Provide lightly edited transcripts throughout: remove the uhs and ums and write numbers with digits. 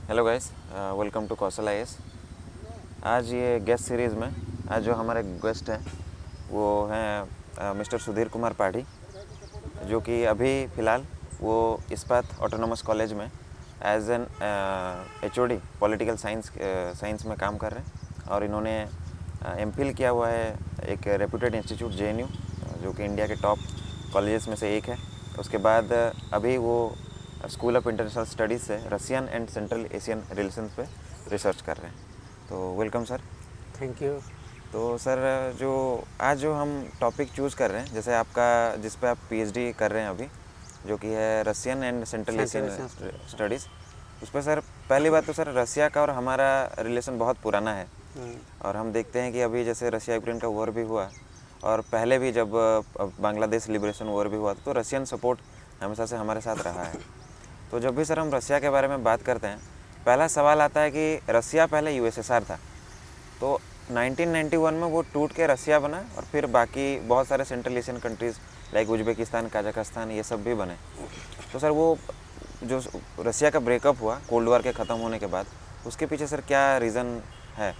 Hello guys, welcome to Kaushal IAS. आज ये guest series में आज जो हमारे गेस्ट हैं वो हैं मिस्टर सुधीर कुमार पाठी, जो कि अभी फ़िलहाल वो इस्पात ऑटोनोमस कॉलेज में as an HOD political science में काम कर रहे हैं। और इन्होंने एमफिल किया हुआ है एक रेप्यूटेड इंस्टीट्यूट जेएनयू, जो कि इंडिया के टॉप कॉलेजेस में से एक है। उसके बाद अभी वो स्कूल ऑफ इंटरनेशनल स्टडीज़ से Russian and central Asian relations पे रिसर्च कर रहे हैं। तो वेलकम सर। Thank you. तो सर, जो हम टॉपिक चूज़ कर रहे हैं, जैसे आपका जिस पे आप पीएचडी कर रहे हैं अभी, जो कि है Russian and central Asian studies, उस पर सर पहली बात तो सर रशिया का और हमारा रिलेशन बहुत पुराना है। और हम देखते हैं कि अभी जैसे रशिया यूक्रेन का वॉर भी हुआ, और पहले भी जब बांग्लादेश लिबरेशन वॉर भी हुआ, तो रशियन सपोर्ट हमेशा से हमारे साथ रहा है। तो जब भी सर हम रशिया के बारे में बात करते हैं, पहला सवाल आता है कि रशिया पहले यूएसएसआर था, तो 1991 में वो टूट के रशिया बना, और फिर बाकी बहुत सारे central Asian countries like Uzbekistan, Kazakhstan, ये सब भी बने। तो सर वो जो रशिया का ब्रेकअप हुआ कोल्ड वॉर के ख़त्म होने के बाद, उसके पीछे सर क्या रीज़न है?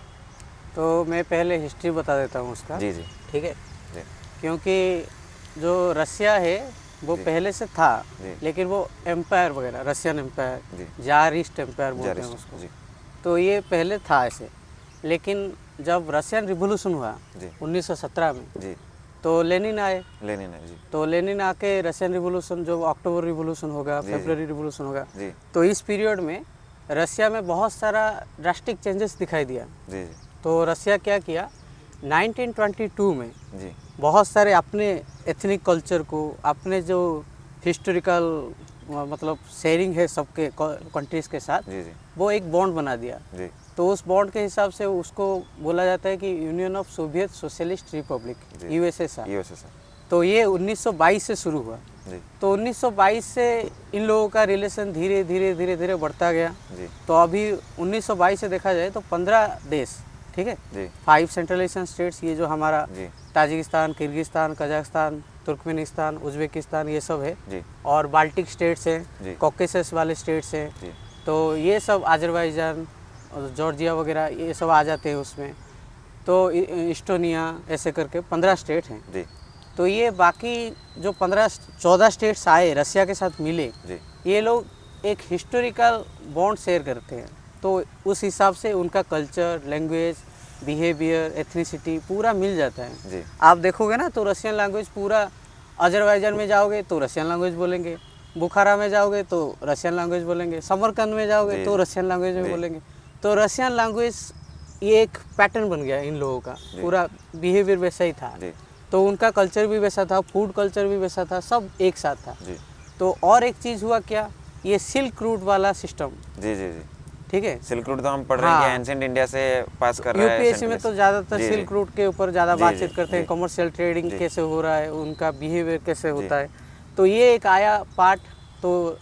तो मैं पहले हिस्ट्री बता देता हूँ उसका। जी जी ठीक है जी क्योंकि जो रशिया है वो जी पहले से था, जी लेकिन वो एम्पायर वगैरह, रशियन जी एम्पायर, जारिस्ट एम्पायर बोलते हैं जारिस्ट, उसको। जी तो ये पहले था ऐसे, लेकिन जब रशियन रिवोल्यूशन हुआ जी 1917 में, जी तो लेनिन आए। लेनिन है जी तो लेनिन आके रशियन रिवोल्यूशन, जो अक्टूबर रिवोल्यूशन होगा, जी, फरवरी रिवोल्यूशन होगा, जी तो इस पीरियड में रशिया में बहुत सारा ड्रास्टिक चेंजेस दिखाई दिया। जी जी तो रशिया क्या किया, 1922 में जी बहुत सारे अपने एथनिक कल्चर को, अपने जो हिस्टोरिकल मतलब शेयरिंग है सबके कंट्रीज़ के साथ, जी जी वो एक बॉन्ड बना दिया। जी तो उस बॉन्ड के हिसाब से उसको बोला जाता है कि union of Soviet socialist republic, जी। यूएसएसआर। यूएसएसआर। तो ये 1922 से शुरू हुआ। जी तो 1922 से इन लोगों का रिलेशन धीरे धीरे धीरे धीरे बढ़ता गया। जी तो अभी 1922 से देखा जाए तो 15 देश, ठीक है, जी 5 सेंट्रल एशियन स्टेट्स, ये जो हमारा जी Tajikistan, Kyrgyzstan, Kazakhstan, Turkmenistan, Uzbekistan, ये सब है। जी और बाल्टिक स्टेट्स जी। हैं, कॉकेसस वाले स्टेट्स हैं। जी तो ये सब, आज़रबाईजान और जॉर्जिया वगैरह, ये सब आ जाते हैं उसमें। तो इस्टोनिया, ऐसे करके 15 स्टेट हैं। जी तो ये बाकी जो 14 स्टेट्स आए रशिया के साथ मिले, जी ये लोग एक हिस्टोरिकल बॉन्ड शेयर करते हैं। तो उस हिसाब से उनका कल्चर, लैंग्वेज, बिहेवियर, एथनिसिटी पूरा मिल जाता है। जी आप देखोगे ना तो रशियन लैंग्वेज पूरा, अजरबैजान में जाओगे तो रशियन लैंग्वेज बोलेंगे, बुखारा में जाओगे तो रशियन लैंग्वेज बोलेंगे, समरकंद में जाओगे जी, तो रशियन लैंग्वेज में जी। बोलेंगे। तो रशियन लैंग्वेज ये एक पैटर्न बन गया इन लोगों का, पूरा बिहेवियर वैसा ही था। जी तो उनका कल्चर भी वैसा था, फूड कल्चर भी वैसा था, सब एक साथ था। जी तो और एक चीज़ हुआ क्या, ये सिल्क रूट वाला सिस्टम, जी जी जी ठीक है। सिल्क रूट तो हम पढ़ रहे हैं कि हाँ। एंशिएंट इंडिया से पास कर रहा है। यूपीएससी में तो ज़्यादातर जी, जी। सिल्क रूट के ऊपर ज़्यादा जी, बातचीत जी, करते हैं, जी। कमर्शियल ट्रेडिंग जी। कैसे हो रहा है, उनका बिहेवियर कैसे होता है। तो ये एक आया पार्ट। तो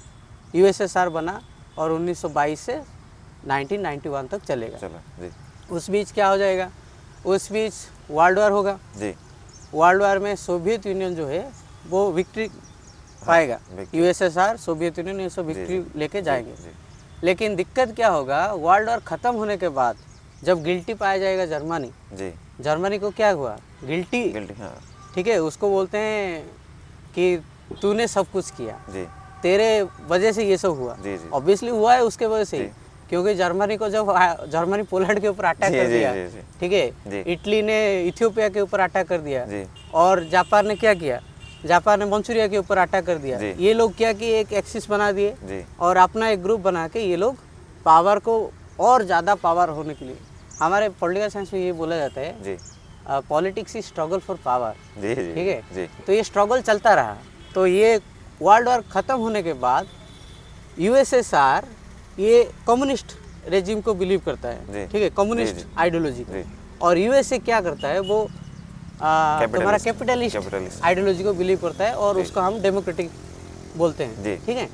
यूएसएसआर बना और 1922 से 1991 तक चलेगा। चलो जी उस बीच क्या हो जाएगा, उस बीच वर्ल्ड वार होगा। जी वर्ल्ड वार में सोवियत यूनियन जो है वो विक्ट्री पाएगा। victory। यूएसएसआर, सोवियत यूनियन, ये सब विक्ट्री जी, लेके जी, जाएंगे। जी लेकिन दिक्कत क्या होगा, वर्ल्ड वॉर ख़त्म होने के बाद जब गिल्टी पाया जाएगा जर्मनी, जी जर्मनी को क्या हुआ, गिल्टी, गिल्टी, हाँ ठीक है, उसको बोलते हैं कि तूने सब कुछ किया, जी तेरे वजह से ये सब हुआ। जी, जी। ऑब्वियसली हुआ है उसके वजह से ही, जी। क्योंकि जर्मनी को जब जर्मनी पोलैंड के ऊपर अटैक जी, कर जी, दिया, जी, जी। ठीक जी। है, इटली ने इथियोपिया के ऊपर अटैक कर दिया, जी और जापान ने क्या किया, जापान ने मंचूरिया के ऊपर अटैक कर दिया। जी। ये लोग क्या कि एक एक्सिस बना दिए जी और अपना एक ग्रुप बना के ये लोग पावर को और ज़्यादा पावर होने के लिए, हमारे पॉलिटिकल साइंस में ये बोला जाता है, जी politics is struggle for power, जी जी ठीक है। जी तो ये स्ट्रगल चलता रहा। तो ये वर्ल्ड वॉर ख़त्म होने के बाद यूएसएसआर ये कम्युनिस्ट रेजिम को बिलीव करता जी। है, ठीक है, कम्युनिस्ट जी, जी। आइडियोलॉजी जी। को। और यूएसए क्या करता है, वो तुम्हारा कैपिटलिस्ट कैपिटलिस्ट आइडियोलॉजी को बिलीव करता है, और जी। उसको हम डेमोक्रेटिक बोलते हैं, जी। ठीक है।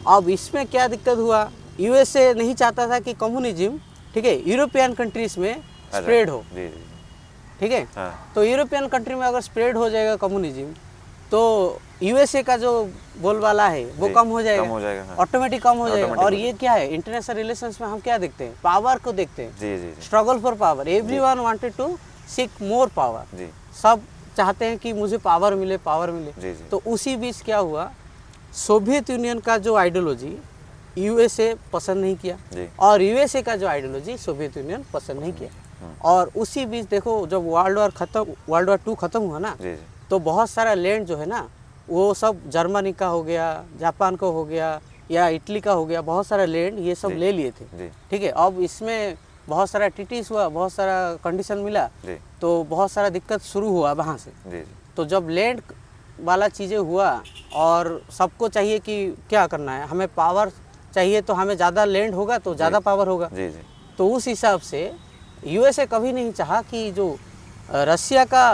अब इसमें क्या दिक्कत हुआ, यूएसए नहीं चाहता था कि कम्युनिज्म, ठीक है, यूरोपियन कंट्रीज में स्प्रेड हो, जी जी ठीक है। हाँ तो यूरोपियन कंट्री में अगर स्प्रेड हो जाएगा कम्युनिज्म, तो यूएसए का जो बोलबाला है वो जी, कम हो कम जाएगा, हो जाएगा, हाँ। ऑटोमेटिक कम हो जाएगा। Automatic और हो ये क्या है, इंटरनेशनल रिलेशंस में हम क्या देखते हैं, पावर को देखते हैं, जी जी जी struggle for power, everyone wanted to seek more power, जी सब चाहते हैं कि मुझे पावर मिले, पावर मिले। जी जी तो उसी बीच क्या हुआ, सोवियत यूनियन का जो आइडियोलॉजी यूएसए पसंद नहीं किया, जी और यूएसए का जो आइडियोलॉजी सोवियत यूनियन पसंद नहीं किया। और उसी बीच देखो, जब वर्ल्ड वार 2 खत्म हुआ ना, जी जी तो बहुत सारा लैंड जो है ना, वो सब जर्मनी का हो गया, जापान का हो गया, या इटली का हो गया, बहुत सारा लैंड ये सब जी। ले लिए थे। जी ठीक है, अब इसमें बहुत सारा टीटीस हुआ, बहुत सारा कंडीशन मिला, जी तो बहुत सारा दिक्कत शुरू हुआ वहाँ से। जी जी तो जब लैंड वाला चीज़ें हुआ और सबको चाहिए कि क्या करना है, हमें पावर चाहिए, तो हमें ज़्यादा लैंड होगा तो ज़्यादा पावर होगा। जी जी तो उस हिसाब से यूएसए कभी नहीं चाहा कि जो रसिया का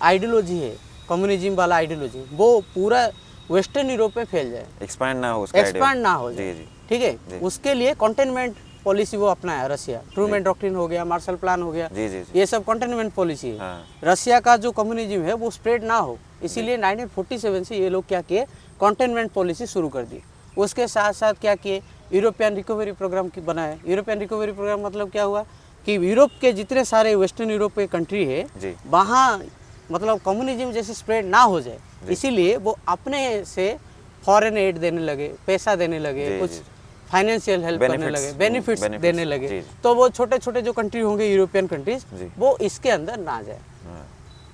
आइडियोलॉजी है, कम्युनिज्म वाला आइडियोलॉजी, वो पूरा वेस्टर्न यूरोप में फैल जाए, एक्सपैंड ना हो उसका एक्सपांड ना हो जाए। जी जी ठीक है, जी। उसके लिए कंटेनमेंट पॉलिसी वो अपनाया रसिया, ट्रूमैन डॉक्ट्रिन हो गया, मार्शल प्लान हो गया, जी जी जी ये सब कंटेनमेंट पॉलिसी है। हाँ रसिया का जो कम्युनिज्म है वो स्प्रेड ना हो, इसीलिए 1947 से ये लोग क्या किए, कंटेनमेंट पॉलिसी शुरू कर दी। उसके साथ साथ क्या किए, यूरोपियन रिकवरी प्रोग्राम की बनाए। यूरोपियन रिकवरी प्रोग्राम मतलब क्या हुआ कि यूरोप के जितने सारे वेस्टर्न यूरोप के कंट्री है, जी वहाँ मतलब कम्युनिज्म जैसे स्प्रेड ना हो जाए, इसीलिए वो अपने से फॉरेन एड देने लगे, पैसा देने लगे, जी, कुछ जी। फाइनेंशियल हेल्प करने Benefits, लगे, बेनिफिट्स benefits, देने लगे। जी। तो वो छोटे छोटे जो कंट्री होंगे यूरोपियन कंट्रीज, जी। वो इसके अंदर ना जाए, हाँ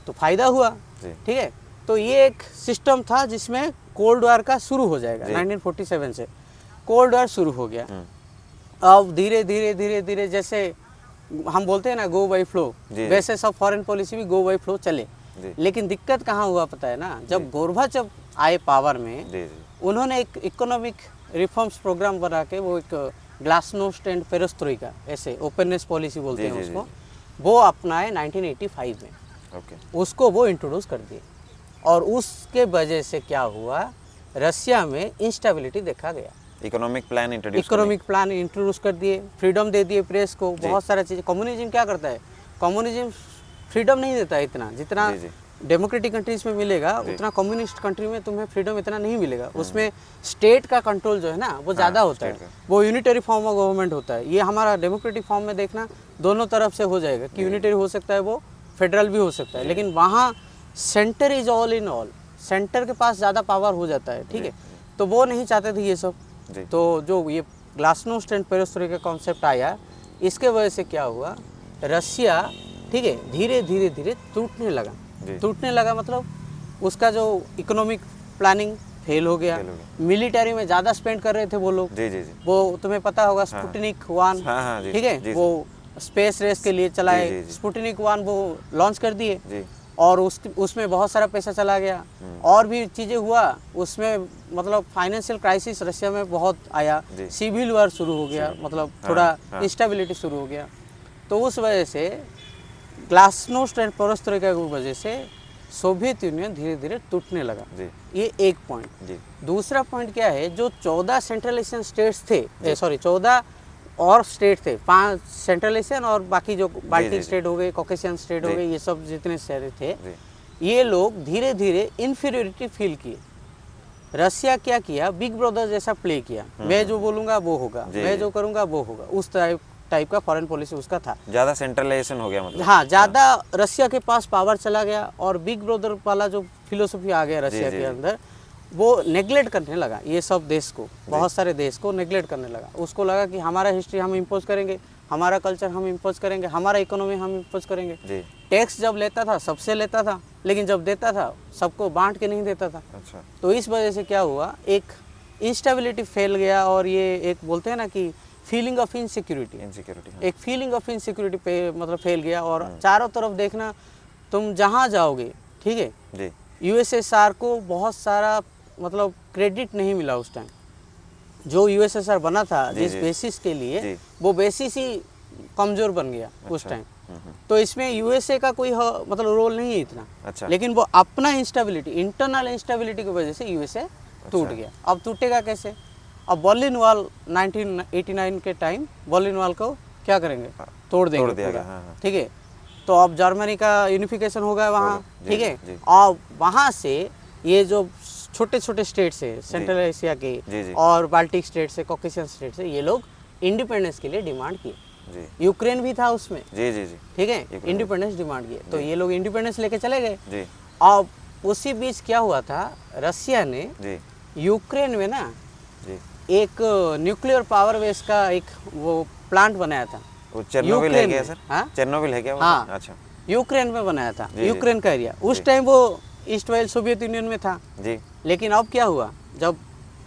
तो फायदा हुआ। जी ठीक है, तो ये एक सिस्टम था जिसमें कोल्ड वार का शुरू हो जाएगा। जी। 1947 से कोल्ड वार शुरू हो गया। अब धीरे धीरे धीरे धीरे जैसे हम बोलते हैं ना गो बाई फ्लो, जी। वैसे सब फॉरेन पॉलिसी भी गो बाई फ्लो चले। जी लेकिन दिक्कत कहाँ हुआ पता है ना, जब गोरबाचव आए पावर में, जी जी उन्होंने एक इकोनॉमिक रिफॉर्म्स प्रोग्राम बना के, वो एक ग्लासनोस्ट एंड पेरेस्ट्रोइका, ऐसे ओपननेस पॉलिसी बोलते जी, हैं जी, उसको, वो अपनाए 1985 में, ओके उसको वो इंट्रोड्यूस कर दिए। और उसके वजह से क्या हुआ, रसिया में इंस्टेबिलिटी देखा गया। Economic plan introduce economic plan introduce कर दिए, फ्रीडम दे दिए प्रेस को, बहुत सारा चीज़। कम्युनिज्म क्या करता है, कम्युनिज्म फ्रीडम नहीं देता है इतना जितना जी, जी। डेमोक्रेटिक कंट्रीज में मिलेगा, उतना कम्युनिस्ट कंट्री में तुम्हें फ्रीडम इतना नहीं मिलेगा। उसमें स्टेट का कंट्रोल जो है ना वो ज़्यादा होता है, वो यूनिटरी फॉर्म ऑफ गवर्नमेंट होता है। ये हमारा डेमोक्रेटिक फॉर्म में देखना दोनों तरफ से हो जाएगा कि यूनिटरी हो सकता है, वो फेडरल भी हो सकता है, लेकिन वहाँ centre is all in all, centre के पास ज़्यादा पावर हो जाता है। ठीक है, तो वो नहीं चाहते थे ये सब। जी। तो जो ये ग्लासनोस्ट एंड पेरेस्ट्रोइका का कॉन्सेप्ट आया, इसके वजह से क्या हुआ, रसिया ठीक है धीरे धीरे धीरे टूटने लगा। जी। टूटने लगा मतलब उसका जो इकोनॉमिक प्लानिंग फेल हो गया, फेल हो गया। मिलिटरी में ज़्यादा स्पेंड कर रहे थे वो लोग। जी जी जी वो तुम्हें पता होगा स्पुतनिक 1, हाँ, हाँ, जी, ठीक है, जी, वो स्पेस रेस के लिए चलाए, जी, जी, जी। स्पुतनिक 1 वो लॉन्च कर दिए, जी और उसमें बहुत सारा पैसा चला गया, और भी चीज़ें हुआ उसमें, मतलब फाइनेंशियल क्राइसिस रशिया में बहुत आया, जी। सिविल वार शुरू हो गया, मतलब थोड़ा हाँ। इंस्टेबिलिटी शुरू हो गया। तो उस वजह से ग्लासनोस्ट एंड पेरेस्ट्रोइका की वजह से सोवियत यूनियन धीरे धीरे टूटने लगा। जी ये एक पॉइंट। जी दूसरा पॉइंट क्या है, जो 14 सेंट्रल एशियन स्टेट्स थे, सॉरी 14 और स्टेट थे, 5 सेंट्रल एशियन और बाकी जो बाल्टिक स्टेट हो गए, कॉकेशियन स्टेट हो जी। गए, ये सब जितने शहर थे, जी ये लोग धीरे धीरे इन्फीरियोरिटी फील किए। रसिया क्या किया, बिग ब्रदर जैसा प्ले किया, मैं जो बोलूँगा वो होगा, जी, मैं जी। जो करूँगा वो होगा, उस टाइप का फॉरेन पॉलिसी उसका था। ज़्यादा सेंट्रलाइजेशन हो गया मतलब। हाँ, ज़्यादा रसिया के पास पावर चला गया, और बिग ब्रदर वाला जो फिलोसफी आ गया रसिया जी, के जी। अंदर, वो नेग्लेक्ट करने लगा ये सब देश को, बहुत सारे देश को नेग्लेक्ट करने लगा। उसको लगा कि हमारा हिस्ट्री हम इम्पोज करेंगे, हमारा कल्चर हम इम्पोज करेंगे, हमारा इकोनॉमी हम इम्पोज करेंगे। जी टैक्स जब लेता था सबसे लेता था, लेकिन जब देता था सबको बांट के नहीं देता था। अच्छा तो इस वजह से क्या हुआ, एक इंस्टेबिलिटी फैल गया, और ये एक बोलते हैं ना कि फीलिंग ऑफ इनसिक्योरिटी, इनसिक्योरिटी एक फीलिंग ऑफ इनसिक्योरिटी पे मतलब फैल गया। और चारों तरफ देखना, तुम जहाँ जाओगे, ठीक है, जी यूएसएसआर को बहुत सारा मतलब क्रेडिट नहीं मिला उस टाइम। जो यूएसएसआर बना था जी, जिस जी। बेसिस के लिए, जी। वो बेसिस ही कमज़ोर बन गया उस टाइम। तो इसमें यूएसए का कोई मतलब रोल नहीं है इतना। अच्छा लेकिन वो अपना इंस्टेबिलिटी, इंटरनल इंस्टेबिलिटी की वजह से यूएसए टूट गया। अब टूटेगा कैसे, अब बर्लिन वॉल 1989 के टाइम बर्लिन वॉल को क्या करेंगे, तोड़ देंगे दिया पूरा, गया, हाँ। ठीक है। तो अब जर्मनी का यूनिफिकेशन हो गया वहाँ, जी, ठीक है। जी। और वहाँ से ये जो छोटे छोटे स्टेट्स है सेंट्रल एशिया के जी, जी। और बाल्टिक स्टेट्स है, कॉकेशियन स्टेट्स है, ये लोग इंडिपेंडेंस के लिए डिमांड किए। जी यूक्रेन भी था उसमें, जी जी जी ठीक है, इंडिपेंडेंस डिमांड किए, तो ये लोग इंडिपेंडेंस लेके चले गए। जी अब उसी बीच क्या हुआ था, रसिया ने जी यूक्रेन में ना जी एक न्यूक्लियर पावर बेस का एक वो प्लांट बनाया था। वो चेरनोबिल है यूक्रेन क्या में, सर? हाँ? चेरनोबिल है क्या वो? हाँ। अच्छा यूक्रेन में बनाया था, जी, यूक्रेन का एरिया। उस टाइम वो ईस्ट वाइल सोवियत यूनियन में था, जी लेकिन अब क्या हुआ, जब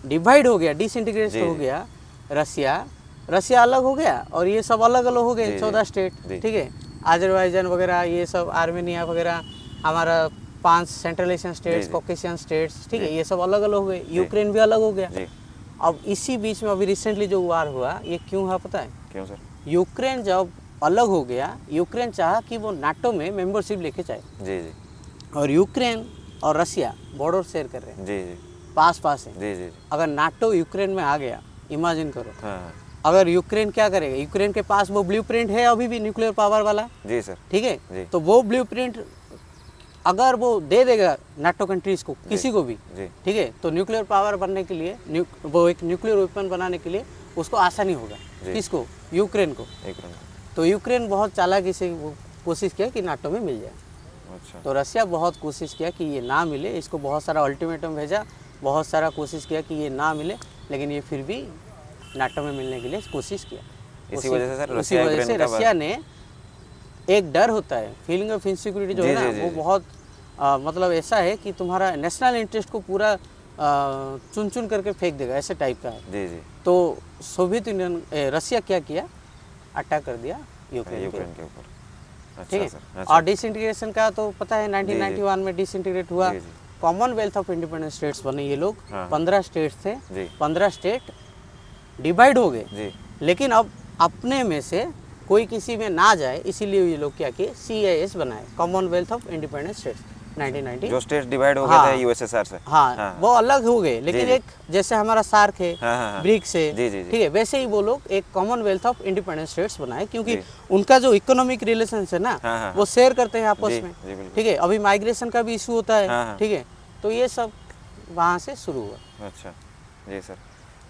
डिवाइड हो गया, डिसइंटीग्रेट जी, हो जी। गया, रसिया अलग हो गया और ये सब अलग अलग हो जी, गए, जी। 14 स्टेट, जी। ठीक है, अजरबैजान वगैरह, ये सब आर्मेनिया वगैरह, हमारा 5 सेंट्रल एशियन स्टेट्स, जी। कॉकेशियन स्टेट्स, ठीक है, जी। ये सब अलग अलग हो गए, यूक्रेन भी अलग हो गया। जी अब इसी बीच में अभी रिसेंटली जो वार हुआ, ये क्यों हुआ पता है? क्यों सर? यूक्रेन जब अलग हो गया, यूक्रेन चाहा कि वो नाटो में मेंबरशिप लेके जाए, जी जी और यूक्रेन और रसिया बॉर्डर शेयर कर रहे हैं, जी जी पास पास है। जी जी अगर नाटो यूक्रेन में आ गया, इमेजिन करो, हाँ अगर यूक्रेन क्या करेगा, यूक्रेन के पास वो ब्लूप्रिंट है अभी भी न्यूक्लियर पावर वाला, जी सर ठीक जी। है, तो वो ब्लूप्रिंट अगर वो दे देगा नाटो कंट्रीज को, किसी को भी, जी ठीक है, तो न्यूक्लियर पावर बनने के लिए, वो एक न्यूक्लियर वेपन बनाने के लिए उसको आसानी होगा। जी। किसको? यूक्रेन को। एक रन तो यूक्रेन बहुत चालाकी से वो कोशिश किया कि नाटो में मिल जाए, अच्छा तो रसिया बहुत कोशिश किया कि ये ना मिले, इसको बहुत सारा अल्टीमेटम भेजा, बहुत सारा कोशिश किया कि ये ना मिले, लेकिन ये फिर भी नाटो में मिलने के लिए कोशिश किया। इसी वजह से सर उसी रसिया वजह से यूक्रेन का रसिया ने, एक डर होता है, फीलिंग ऑफ इनसिक्योरिटी जो जी, है ना, जी, जी, वो जी। बहुत मतलब ऐसा है कि तुम्हारा नेशनल इंटरेस्ट को पूरा चुन चुन करके फेंक देगा, ऐसे टाइप का है। जी जी तो सोवियत यूनियन रसिया क्या किया, अटैक कर दिया यूक्रेन के यूक्रेन के ऊपर। ठीक अच्छा है। सर अच्छा और डिसइंटीग्रेशन का तो पता है, 1991 में डिसइंटीग्रेट हुआ, जी, जी। कॉमनवेल्थ ऑफ इंडिपेंडेंट स्टेट्स बने ये लोग, हाँ। 15 स्टेट्स थे, जी 15 स्टेट डिवाइड हो गए, जी लेकिन अब अपने में से कोई किसी में ना जाए, इसीलिए ये लोग क्या किए, CIS बनाए, कॉमनवेल्थ ऑफ इंडिपेंडेंट स्टेट्स, 1990। जो स्टेट्स डिवाइड हो गए हाँ। थे यूएसएसआर से। हाँ, वो अलग हो गए, लेकिन जी। एक जैसे हमारा सार्क है, हाँ, हाँ, हाँ। ब्रिक्स है, जी, जी, जी। ठीक है, वैसे ही वो लोग एक कॉमनवेल्थ ऑफ इंडिपेंडेंट स्टेट्स बनाए, क्योंकि जी। उनका जो इकोनॉमिक रिलेशन है ना, हाँ, हाँ, वो शेयर करते हैं आपस जी, में, जी, बिल्कुल। ठीक है। अभी माइग्रेशन का भी इशू होता हाँ, है, हाँ। ठीक है, तो ये सब वहाँ से शुरू हुआ। अच्छा जी सर।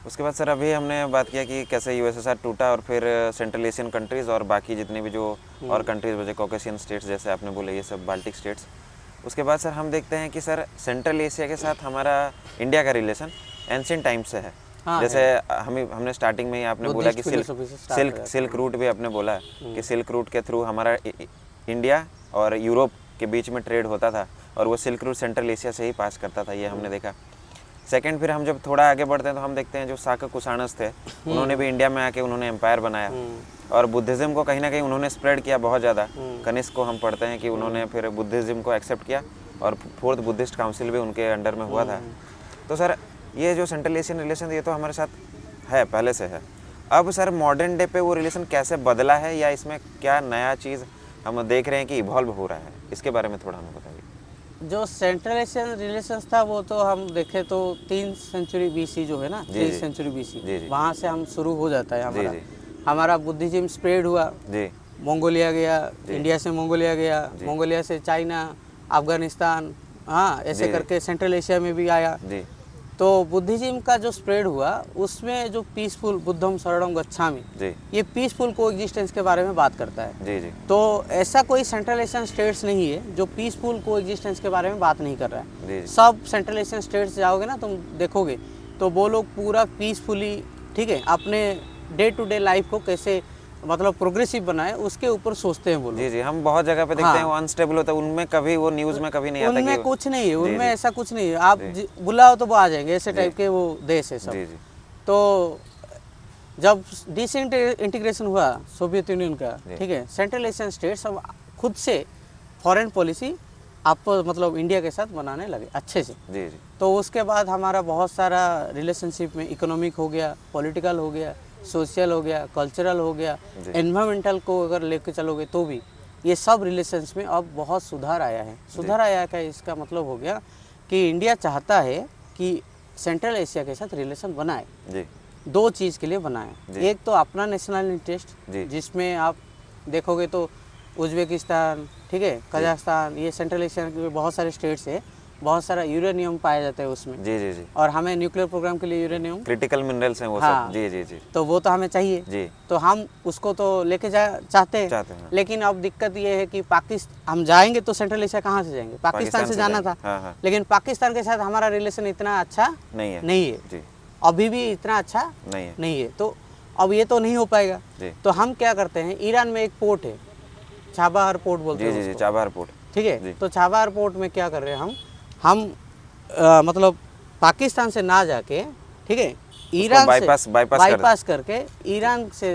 उसके बाद सर अभी हमने बात किया कि कैसे यूएसएसआर टूटा और फिर सेंट्रल एशियन कंट्रीज़ और बाकी जितने भी जो और कंट्रीज़ बचे, कॉकेशियन स्टेट्स जैसे आपने बोले, ये सब बाल्टिक स्टेट्स। उसके बाद सर हम देखते हैं कि सर सेंट्रल एशिया के साथ हमारा इंडिया का रिलेशन एंशिएंट टाइम से है। हाँ, जैसे हमने स्टार्टिंग में ही आपने बोला कि बुद्धिस्ट philosophy से start हो सिल्क रूट भी आपने बोला कि सिल्क रूट के थ्रू हमारा इंडिया और यूरोप के बीच में ट्रेड होता था, और वो सिल्क रूट सेंट्रल एशिया से ही पास करता था, ये हमने देखा। सेकंड, फिर हम जब थोड़ा आगे बढ़ते हैं तो हम देखते हैं जो शाका कुषाणस थे, उन्होंने भी इंडिया में आके उन्होंने एम्पायर बनाया, और बुद्धिज़्म को कहीं ना कहीं उन्होंने स्प्रेड किया बहुत ज़्यादा। कनिष्क को हम पढ़ते हैं कि उन्होंने फिर बुद्धिज़्म को एक्सेप्ट किया, और 4th बुद्धिस्ट काउंसिल भी उनके अंडर में हुआ था। तो सर ये जो सेंट्रल एशियन रिलेशन ये तो हमारे साथ है, पहले से है। अब सर मॉडर्न डे पे वो रिलेशन कैसे बदला है, या इसमें क्या नया चीज़ हम देख रहे हैं कि इवॉल्व हो रहा है, इसके बारे में थोड़ा हमें बताइए। जो सेंट्रल एशियन रिलेशंस था, वो तो हम देखें तो 3 सेंचुरी BC जो है ना, जी, 3 जी। सेंचुरी BC, जी, जी। वहाँ से हम शुरू हो जाता है हमारा। जी। हमारा बुद्धिज्म स्प्रेड हुआ, जी मंगोलिया गया, इंडिया से मंगोलिया गया, मंगोलिया से चाइना, अफगानिस्तान, हाँ, ऐसे जी। करके सेंट्रल एशिया में भी आया। जी तो बुद्धिज्म का जो स्प्रेड हुआ, उसमें जो पीसफुल बुद्धम शरणम गच्छामि, जी ये पीसफुल को एग्जिस्टेंस के बारे में बात करता है। जी जी तो ऐसा कोई सेंट्रल एशियन स्टेट्स नहीं है जो पीसफुल को एग्जिस्टेंस के बारे में बात नहीं कर रहा है। जी जी सब सेंट्रल एशियन स्टेट्स जाओगे ना, तुम देखोगे तो वो लोग पूरा पीसफुली, ठीक है, अपने डे टू डे लाइफ को कैसे मतलब प्रोग्रेसिव बनाए, उसके ऊपर सोचते हैं वो लोग। जी जी हम बहुत जगह पे देखते हाँ। हैं वो अनस्टेबल होता है, उनमें कभी वो न्यूज़ में कभी नहीं आता उनमें कि कुछ नहीं है, जी, उनमें जी। ऐसा कुछ नहीं है। आप बुलाओ तो वो आ जाएंगे, ऐसे जी। टाइप के वो देश है सब। जी जी तो जब डिसइंटीग्रेशन हुआ सोवियत यूनियन का, जी। ठीक है, सेंट्रल एशियन स्टेट्स अब खुद से फॉरेन पॉलिसी आप मतलब इंडिया के साथ बनाने लगे अच्छे से। जी जी तो उसके बाद हमारा बहुत सारा रिलेशनशिप में इकोनॉमिक हो गया, पॉलिटिकल हो गया, सोशल हो गया, कल्चरल हो गया, जी। एनवायरमेंटल को अगर लेके चलोगे तो भी ये सब रिलेशंस में अब बहुत सुधार आया है। सुधार आया का इसका मतलब हो गया कि इंडिया चाहता है कि सेंट्रल एशिया के साथ रिलेशन बनाए। जी 2 चीज़ के लिए बनाए, जी। एक तो अपना नेशनल इंटरेस्ट, जी। जिसमें आप देखोगे तो उज्बेकिस्तान, ठीक है, कजाकिस्तान, ये सेंट्रल एशिया के बहुत सारे स्टेट्स है, बहुत सारा यूरेनियम पाया जाता है उसमें, जी जी जी, और हमें न्यूक्लियर प्रोग्राम के लिए यूरेनियम, क्रिटिकल मिनरल्स हैं वो हाँ। सब, जी जी जी तो वो तो हमें चाहिए, जी, तो हम उसको तो लेके जा चाहते हैं। हैं। लेकिन अब दिक्कत ये है कि पाकिस्तान हम जाएंगे तो सेंट्रल एशिया कहाँ से जाएंगे, पाकिस्तान से जाना था। हाँ हाँ, लेकिन पाकिस्तान के साथ हमारा रिलेशन इतना अच्छा नहीं है, नहीं है, जी अभी भी इतना अच्छा नहीं है, तो अब ये तो नहीं हो पाएगा। जी तो हम क्या करते हैं, ईरान में एक पोर्ट है, चाबहार पोर्ट बोलते जी हैं जी जी, उसको, चाबहार पोर्ट, ठीक जी। है। तो चाबहार पोर्ट में क्या कर रहे हैं हम मतलब पाकिस्तान से ना जाके, ठीक है, ईरान से बाईपास करके ईरान से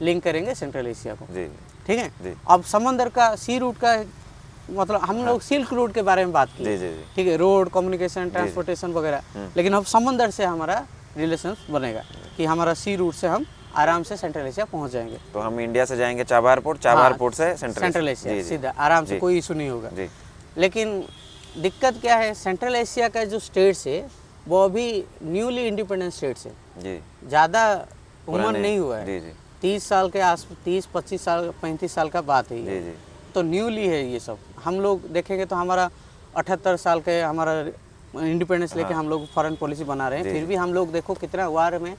लिंक करेंगे सेंट्रल एशिया को, जी ठीक है। जी, अब समंदर का सी रूट का मतलब हम लोग सिल्क रूट के बारे में बात की, जी जी जी, ठीक है, रोड कम्युनिकेशन ट्रांसपोर्टेशन वगैरह, लेकिन अब समंदर से हमारा रिलेशन बनेगा कि हमारा सी रूट से हम आराम से सेंट्रल एशिया पहुंच जाएंगे। तो हम इंडिया से जाएंगे चाबहार पोर्ट, चाबहार पोर्ट से सेंट्रल एशिया जी, जी, सीधा आराम से, जी। कोई इशू नहीं होगा। जी लेकिन दिक्कत क्या है, सेंट्रल एशिया का जो स्टेट्स है वो अभी न्यूली इंडिपेंडेंट स्टेट्स है, जी, ज़्यादा उम्र पुराने, नहीं हुआ है, जी जी 30 साल के आस 30-25 साल 35 साल का बात है जी ये, जी, तो न्यूली है ये सब। हम लोग देखेंगे तो हमारा 78 साल के हमारा इंडिपेंडेंस लेके हम लोग फॉरेन पॉलिसी बना रहे हैं, फिर भी हम लोग देखो कितना वार में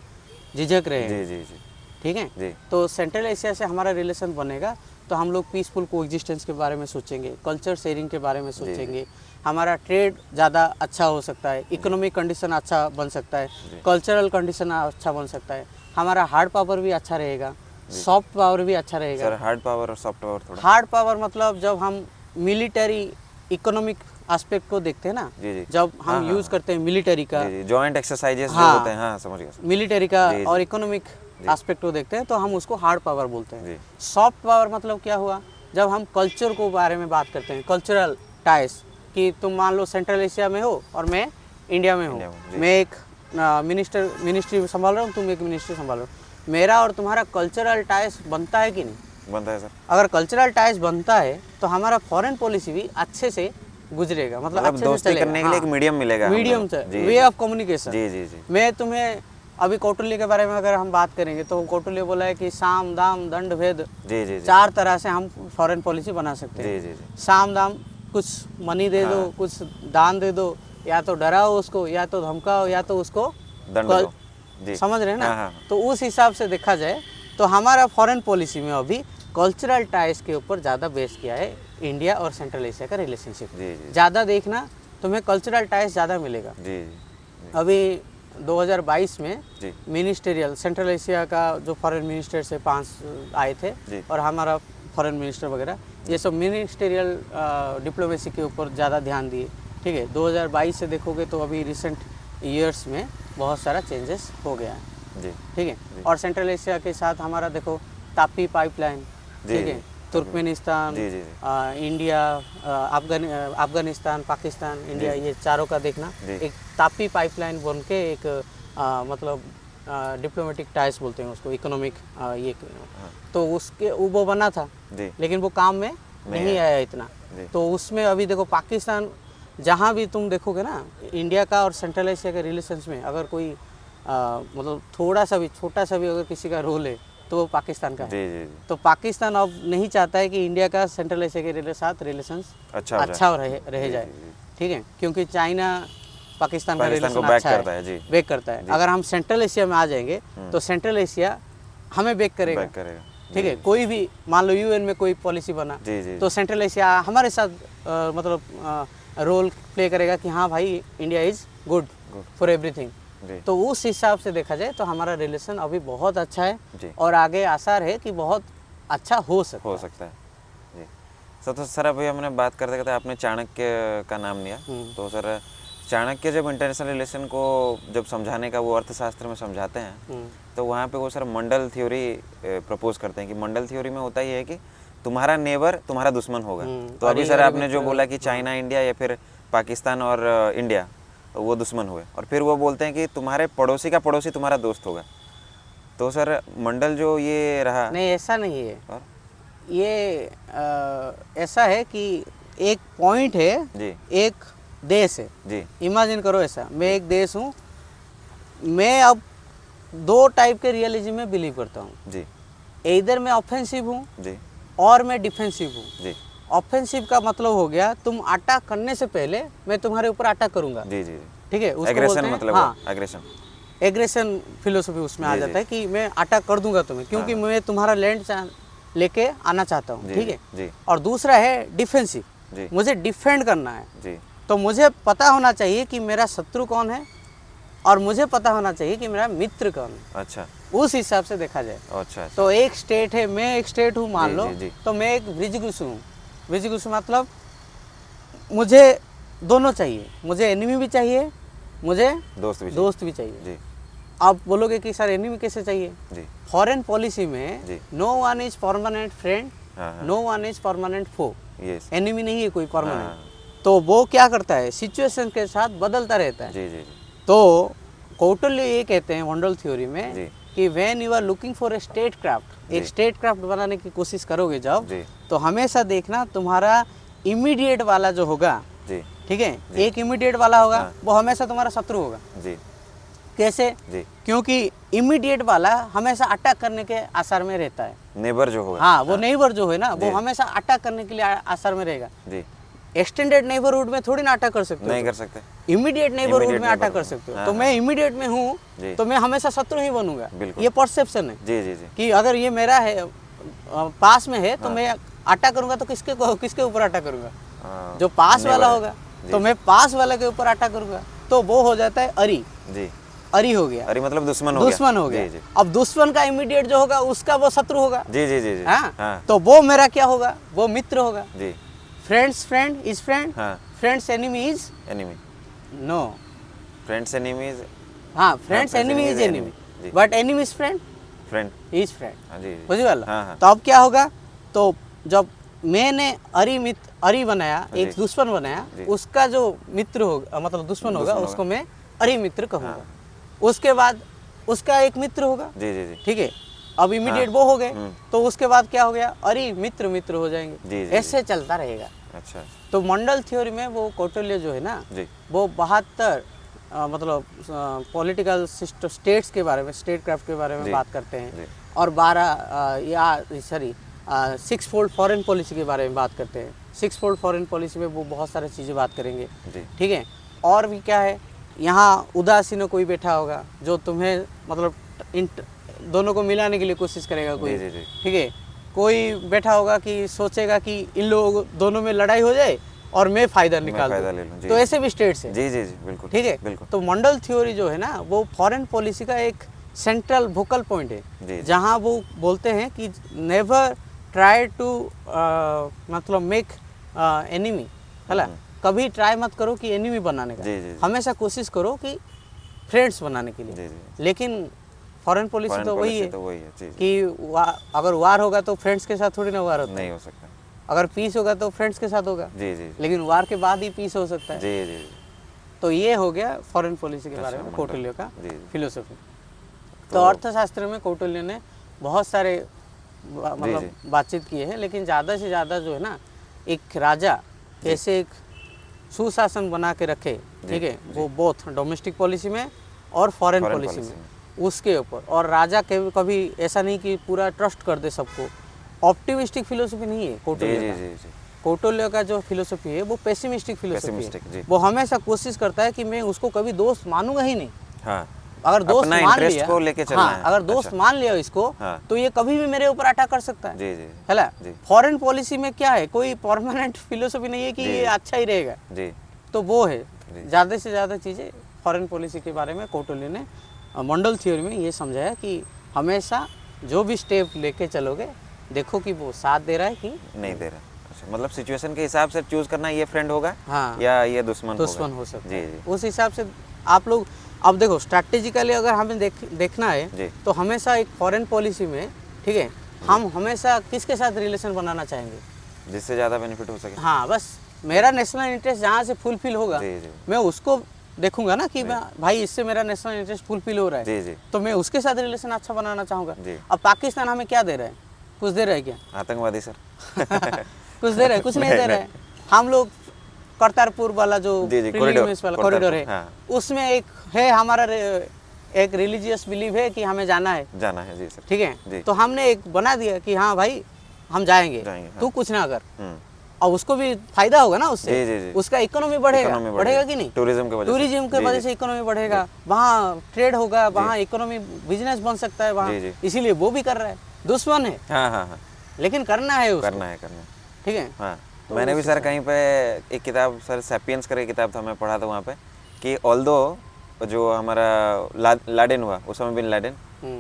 झिझक रहे हैं, जी जी जी, ठीक है। जी तो सेंट्रल एशिया से हमारा रिलेशन बनेगा तो हम लोग पीसफुल कोएग्जिस्टेंस के बारे में सोचेंगे, कल्चर शेयरिंग के बारे में सोचेंगे, हमारा ट्रेड ज़्यादा अच्छा हो सकता है, इकोनॉमिक कंडीशन अच्छा बन सकता है, कल्चरल कंडीशन अच्छा बन सकता है, हमारा हार्ड पावर भी अच्छा रहेगा, सॉफ्ट पावर भी अच्छा रहेगा। सर हार्ड पावर और सॉफ्ट पावर थोड़ा, हार्ड पावर मतलब जब हम मिलिट्री इकोनॉमिक एस्पेक्ट को देखते हैं ना, जी जी, जब हम यूज़ करते हैं मिलिट्री का, जी जी, जॉइंट एक्सरसाइजेस जो हाँ। होते हैं, हाँ समझ गया सर, मिलिट्री का जी, और जी। इकोनॉमिक एस्पेक्ट को देखते हैं तो हम उसको हार्ड पावर बोलते जी। हैं। सॉफ्ट पावर मतलब क्या हुआ, जब हम कल्चर को बारे में बात करते हैं, कल्चरल टाइज, कि तुम मान लो सेंट्रल एशिया में हो और मैं इंडिया में हूँ, जी। मैं एक मिनिस्ट्री संभाल रहा हूँ, तुम एक मिनिस्ट्री संभाल रहे हो, मेरा और तुम्हारा कल्चरल टाइज बनता है कि नहीं? बनता है सर, अगर कल्चरल टाइज बनता है तो हमारा फॉरेन पॉलिसी भी अच्छे से गुजरेगा, मतलब अच्छे से दोस्ती चलेगा। करने के लिए एक मीडियम मिलेगा, हम मीडियम लोगों से को। जी वे ऑफ कम्युनिकेशन। जी जी जी, मैं तुम्हें अभी कौटिल्य के बारे में अगर हम बात करेंगे तो कौटिल्य बोला है कि साम दाम दंड भेद, जी जी जी, 4 तरह से हम फॉरेन पॉलिसी बना सकते हैं। जी जी जी, साम दाम, कुछ मनी दे दो, कुछ दान दे दो, या तो डराओ उसको, या तो धमकाओ, या तो उसको दंड दो, जी समझ रहे हैं हाँ, ना। हाँ। तो उस हिसाब से देखा जाए तो हमारा फॉरेन पॉलिसी में अभी कल्चरल टाइज के ऊपर ज़्यादा बेस किया है इंडिया और सेंट्रल एशिया का रिलेशनशिप। जी जी ज़्यादा देखना, तुम्हें कल्चरल टाइज ज़्यादा मिलेगा। जी जी, अभी 2022 में जी मिनिस्टेरियल सेंट्रल एशिया का जो फॉरेन मिनिस्टर से 5 आए थे, जी। और हमारा फॉरेन मिनिस्टर वगैरह, ये सब मिनिस्टेरियल डिप्लोमेसी के ऊपर ज़्यादा ध्यान दिए, ठीक है। 2022 से देखोगे तो अभी रिसेंट ईयर्स में बहुत सारा चेंजेस हो गया है, जी ठीक है। और सेंट्रल एशिया के साथ हमारा देखो तापी पाइपलाइन, ठीक है, तुर्कमेनिस्तान, जी जी जी, इंडिया, अफगानिस्तान, पाकिस्तान, इंडिया, ये चारों का देखना जी। एक तापी पाइपलाइन बन के एक मतलब डिप्लोमेटिक टाइज बोलते हैं उसको, इकोनॉमिक ये, तो उसके वो बना था, जी लेकिन वो काम में नहीं आया इतना। जी। तो उसमें अभी देखो पाकिस्तान, जहाँ भी तुम देखोगे ना, इंडिया का और सेंट्रल एशिया के रिलेशंस में अगर कोई मतलब थोड़ा सा भी, छोटा सा भी अगर किसी का रोल है तो वो पाकिस्तान का है। जी जी, तो पाकिस्तान अब नहीं चाहता है कि इंडिया का सेंट्रल एशिया के साथ रिलेशंस अच्छा रह जाए, ठीक है, क्योंकि चाइना पाकिस्तान का पाकिस्तान को रिलेशन बैक अच्छा करता है, जी बैक करता है। अगर हम सेंट्रल एशिया में आ जाएंगे तो सेंट्रल एशिया हमें बैक करेगा, बैक करेगा, ठीक है। कोई भी मान लो यूएन में कोई पॉलिसी बना जी जी, तो सेंट्रल एशिया हमारे साथ मतलब रोल प्ले करेगा कि हाँ भाई, India is good for everything. जी तो उस हिसाब से देखा जाए तो हमारा रिलेशन अभी बहुत अच्छा है, जी, और आगे आसार है कि बहुत अच्छा हो सकता है जी। सर तो सर अभी हमने बात करते करते आपने चाणक्य का नाम लिया, तो सर चाणक्य जब इंटरनेशनल रिलेशन को जब समझाने का वो अर्थशास्त्र में समझाते हैं तो वहाँ पे वो सर मंडल थ्योरी प्रपोज करते हैं कि मंडल थ्योरी में होता ही है कि तुम्हारा नेबर तुम्हारा दुश्मन होगा। तो अभी सर आपने जो बोला कि चाइना इंडिया या फिर पाकिस्तान और इंडिया वो दुश्मन हुए, और फिर वो बोलते हैं कि तुम्हारे पड़ोसी का पड़ोसी तुम्हारा दोस्त होगा। तो सर मंडल जो ये रहा, नहीं, ऐसा नहीं है। और ये ऐसा है कि एक पॉइंट है, जी एक देश है। जी इमेजिन करो ऐसा, मैं एक देश हूँ, मैं अब 2 टाइप के रियलिज्म में बिलीव करता हूँ। जी, इधर मैं ऑफेंसिव हूँ जी और मैं डिफेंसिव हूँ। जी, ऑफेंसिव का मतलब हो गया तुम अटैक करने से पहले मैं तुम्हारे ऊपर अटैक करूंगा। जी जी। ठीक है, उसको एग्रेशन बोलते हैं, मतलब हाँ, एग्रेशन। एग्रेशन फिलोसफी उसमें आ जी, जाता है कि मैं अटैक कर दूंगा तुम्हें, क्योंकि मैं तुम्हारा लैंड लेके आना चाहता हूँ। जी, ठीक है। जी और दूसरा है डिफेंसिव, जी मुझे डिफेंड करना है। जी। तो मुझे पता होना चाहिए कि मेरा शत्रु कौन है और मुझे पता होना चाहिए कि मेरा मित्र कौन है। अच्छा उस हिसाब से देखा जाए अच्छा। तो एक स्टेट है, मैं एक स्टेट हूँ मान जी, लो, जी, जी। तो मैं एक ब्रिजगुसु हूँ। ब्रिजगुसु मतलब मुझे दोनों चाहिए, मुझे एनिमी भी चाहिए, मुझे दोस्त भी चाहिए। जी आप बोलोगे कि सर एनिमी कैसे चाहिए? जी फॉरेन पॉलिसी में जी। No one is permanent friend, हाँ, हाँ। No one is permanent foe. Yes. Enemy नहीं है कोई हाँ, परमानेंट। तो वो क्या करता है, सिचुएशन के साथ बदलता रहता है। जी जी जी तो कौटिल्य ये कहते हैं वंडल थ्योरी में जी। कि when you are looking for a state craft, एक जी। स्टेट क्राफ्ट बनाने की कोशिश करोगे जब, जी तो हमेशा देखना तुम्हारा इमीडिएट वाला जो होगा, जी ठीक है, जी। एक इमीडिएट वाला होगा, हाँ। वो हमेशा तुम्हारा शत्रु होगा। जी कैसे? जी। क्योंकि इमीडिएट वाला हमेशा अटैक करने के आसार में रहता है। नेबर जो होगा। हाँ, वो नेबर जो है ना, वो जी। हमेशा अटैक करने के लिए आसार में रहेगा। जी। एक्सटेंडेड नेबरहुड में थोड़ी ना अटैक कर सकते हो, नहीं कर सकते। इमीडिएट नेबरहुड Immediate में अटैक कर neighborhood सकते हो। हाँ, तो हाँ। मैं इमीडिएट में हूँ, जी। तो मैं हमेशा शत्रु ही बनूंगा। बिल्कुल। ये परसेप्शन है जी जी जी। कि अगर ये मेरा है, पास में है, तो हाँ। मैं अटैक करूंगा तो किसके ऊपर अटैक करूंगा? हाँ, जो पास neighbor वाला है। होगा, जी, तो मैं पास वाले के ऊपर अटैक करूंगा, तो वो हो जाता है अरी। जी। अरी हो गया, अरे मतलब दुश्मन हो गया। दुश्मन हो गया। जी जी अब दुश्मन का इमीडिएट जो होगा उसका वो शत्रु होगा। जी जी जी जी। हाँ, हाँ तो वो मेरा क्या होगा, वो मित्र होगा। जी। फ्रेंड्स फ्रेंड इज फ्रेंड, हाँ। Friends enemy is enemy. No. Friends enemies. हाँ, friends friends enemy enemy is is enemy, enemy, जी। But enemy is friend friend. Is friend. हाँ जी जी। बुझिपाल? हाँ हाँ। तो अब क्या होगा, तो जब मैंने अरी बनाया, एक जी। दुश्मन बनाया, जी। उसका जो मित्र होगा, मतलब दुश्मन होगा, दुश्मन उसको मैं अरी मित्र कहूँगा। हाँ। उसके बाद उसका एक मित्र होगा। जी जी जी। ठीक है, अब इमीडिएट हाँ। वो हो गए, हम्म। तो उसके बाद क्या हो गया, अरे मित्र मित्र हो जाएंगे। जी, जी, ऐसे चलता रहेगा। अच्छा। तो मंडल थ्योरी में वो कौटिल्य जो है ना, जी वो 72 मतलब पॉलिटिकल सिस्टम, स्टेट्स के बारे में, स्टेट क्राफ्ट के बारे में जी। बात करते हैं, जी। और 12 या सॉरी 6 फोल्ड फॉरेन पॉलिसी के बारे में बात करते हैं। 6 फोल्ड फॉरेन पॉलिसी में वो बहुत सारी चीज़ें बात करेंगे। जी। ठीक है, और भी क्या है, यहाँ उदासीन कोई बैठा होगा जो तुम्हें मतलब इन दोनों को मिलाने के लिए कोशिश करेगा कोई। जी, जी, जी। ठीक है, कोई बैठा होगा कि सोचेगा कि इन लोगों दोनों में लड़ाई हो जाए और मैं फ़ायदा निकाल फ़ायदा दूँ। ले लूँ, जी, तो जी। ऐसे भी स्टेट्स हैं। जी जी जी बिल्कुल। ठीक है, बिल्कुल। तो मंडल थ्योरी जो है ना, वो फॉरेन पॉलिसी का एक सेंट्रल वोकल पॉइंट है, जी, जी। जहाँ वो बोलते हैं कि नेवर ट्राई टू मतलब मेक एनिमी, है ना, कभी ट्राई मत करो कि एनिमी बनाने का, जी, जी, जी। हमेशा कोशिश करो कि फ्रेंड्स बनाने के लिए। जी, जी। लेकिन फॉरेन पॉलिसी फॉरेन तो वही पॉलिसी है तो वही है। जी जी। कि अगर वार होगा तो फ्रेंड्स के साथ थोड़ी ना वार होता है, नहीं हो सकता। अगर पीस होगा तो फ्रेंड्स के साथ होगा, जी जी लेकिन वार के बाद ही पीस हो सकता है। जी जी। तो ये हो गया फॉरेन पॉलिसी के बारे अच्छा, में मंडल। कौटिल्य का जी, जी। फिलोसफी। तो तो- अर्थशास्त्र में कौटिल्य ने बहुत सारे मतलब बातचीत किए हैं, लेकिन ज़्यादा से ज़्यादा जो है ना, एक राजा कैसे एक सुशासन बना के रखे, ठीक है, वो बोथ डोमेस्टिक पॉलिसी में और फॉरेन पॉलिसी में, उसके ऊपर। और राजा के कभी ऐसा नहीं कि पूरा ट्रस्ट कर दे सबको, ऑप्टिमिस्टिक फिलोसफी नहीं है कौटिल्य का। जी जी। कौटिल्य का जो फिलोसफी है वो पेसिमिस्टिक फिलोसफी Pessimistic, है। जी। वो हमेशा कोशिश करता है कि मैं उसको कभी दोस्त मानूंगा ही नहीं। हाँ। अगर दोस्त अपना मान interest लिया, को लेके चलना हाँ, है। अगर दोस्त अच्छा। मान लिया इसको, हाँ। तो ये कभी भी मेरे ऊपर अटैक कर सकता है। जी जी है ना? जी। फॉरेन पॉलिसी में क्या है, कोई परमानेंट फिलोसफी नहीं है कि जी, ये जी। अच्छा ही रहेगा। जी। तो वो है जी। ज़्यादा से ज़्यादा चीज़ें फॉरेन पॉलिसी के बारे में कौटिल्य ने मंडल थ्योरी में ये समझाया कि हमेशा जो भी स्टेप लेके चलोगे, देखो कि वो साथ दे रहा है कि नहीं दे रहा। अच्छा, मतलब सिचुएशन के हिसाब से चूज करना, ये फ्रेंड होगा हाँ, या ये दुश्मन हो सकता जी है। जी। उस हिसाब से आप लोग अब देखो, स्ट्रैटेजिकली अगर हमें देखना जी। है, तो हमेशा एक फॉरेन पॉलिसी में, ठीक है, हम हमेशा किसके साथ रिलेशन बनाना चाहेंगे, जिससे ज़्यादा बेनिफिट हो सके। हाँ, बस मेरा नेशनल इंटरेस्ट जहाँ से फुलफिल होगा, जी जी मैं उसको देखूंगा ना कि भाई इससे मेरा नेशनल इंटरेस्ट फुलफिल हो रहा है, जी जी। तो मैं उसके साथ रिलेशन अच्छा बनाना चाहूँगा। जी। अब पाकिस्तान हमें क्या दे रहा है, कुछ दे रहा है क्या? आतंकवादी सर। कुछ दे रहा है? कुछ नहीं दे रहा है। हम लोग करतारपुर वाला जो जी, जी, pilgrimage वाला कॉरिडोर है, हाँ। उसमें एक है हमारा एक रिलीजियस बिलीव है कि हमें जाना है, जाना है। जी सर। ठीक जी। है, तो हमने एक बना दिया कि हाँ भाई हम जाएंगे, जाएंगे, हाँ। तू कुछ ना कर। और उसको भी फायदा होगा ना उससे। जी जी जी। उसका इकोनॉमी बढ़ेगा, इकोनॉमी बढ़ेगा कि नहीं? टूरिज्म के वजह से। टूरिज्म के जी, वजह जी। से इकोनॉमी बढ़ेगा, वहाँ ट्रेड होगा, वहाँ इकोनॉमी बिजनेस बन सकता है वहाँ, जी, जी। इसीलिए वो भी कर रहा है। दुश्मन है हाँ हाँ हाँ, लेकिन करना है उसको, करना है। ठीक है। हाँ, मैंने भी सर कहीं पे एक किताब, सर सैपियंस करके किताब था, मैं पढ़ा था वहाँ पे कि ऑल्दो जो हमारा लाडेन हुआ, उसामा बिन लाडेन,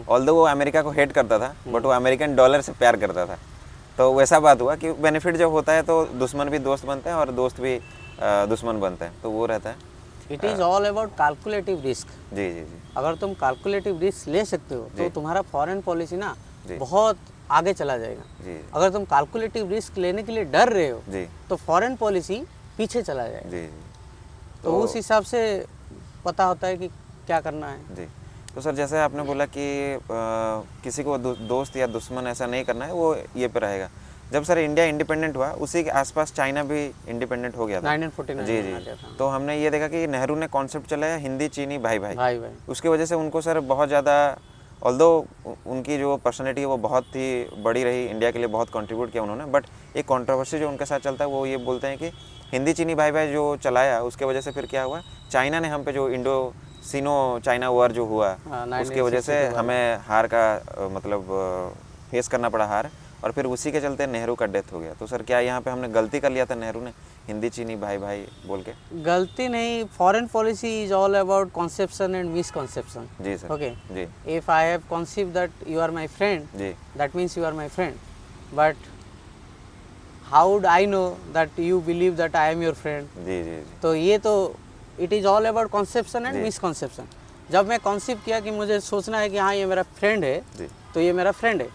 ऑल्दो वो अमेरिका को हेट करता था, बट वो अमेरिकन डॉलर से प्यार करता था। तो वैसा बात हुआ कि बेनिफिट जब होता है तो दुश्मन भी दोस्त बनते हैं और दोस्त भी दुश्मन बनते हैं, तो वो रहता है। It is all about calculative risk. जी जी जी अगर तुम कैलकुलेटिव रिस्क ले सकते हो तो तुम्हारा फॉरेन पॉलिसी ना जी। बहुत आगे चला जाएगा। जी अगर तुम कैलकुलेटिव रिस्क लेने के लिए डर रहे हो जी तो फॉरेन पॉलिसी पीछे चला जाएगा। जी जी तो उस हिसाब से पता होता है कि क्या करना है। जी। तो सर जैसे आपने बोला कि किसी को दोस्त या दुश्मन ऐसा नहीं करना है, वो ये पे रहेगा। जब सर इंडिया इंडिपेंडेंट हुआ उसी के आसपास चाइना भी इंडिपेंडेंट हो गया था 1949 जी में आ जी। गया था। तो हमने ये देखा कि नेहरू ने कॉन्सेप्ट चलाया हिंदी चीनी भाई भाई, भाई भाई उसकी वजह से उनको सर बहुत ज़्यादा, ऑल्दो उनकी जो पर्सनैलिटी है वो बहुत ही बड़ी रही, इंडिया के लिए बहुत कंट्रीब्यूट किया उन्होंने, बट एक कंट्रोवर्सी जो उनके साथ चलता है वो ये बोलते हैं कि हिंदी चीनी भाई भाई जो चलाया उसके वजह से फिर क्या हुआ, चाइना ने हम पे जो इंडो सीनो चाइना वॉर जो हुआ उसके वजह से हमें हार का मतलब फेस करना पड़ा हार, और फिर उसी के चलते नेहरू का डेथ हो गया। तो सर क्या यहाँ पे हमने गलती कर लिया था नेहरू ने हिंदी चीनी भाई भाई बोल के? गलती नहीं, foreign policy is all about conception and misconception. जी सर। ओके, जी if I have conceive that you are my friend, जी that means you are my friend, but how would I know that you believe that I am your friend? जी जी जी तो ये तो it is all about conception and misconception. जब मैं कॉन्सीव किया कि मुझे सोचना है कि हाँ ये मेरा फ्रेंड है, जी तो ये मेरा फ्रेंड है।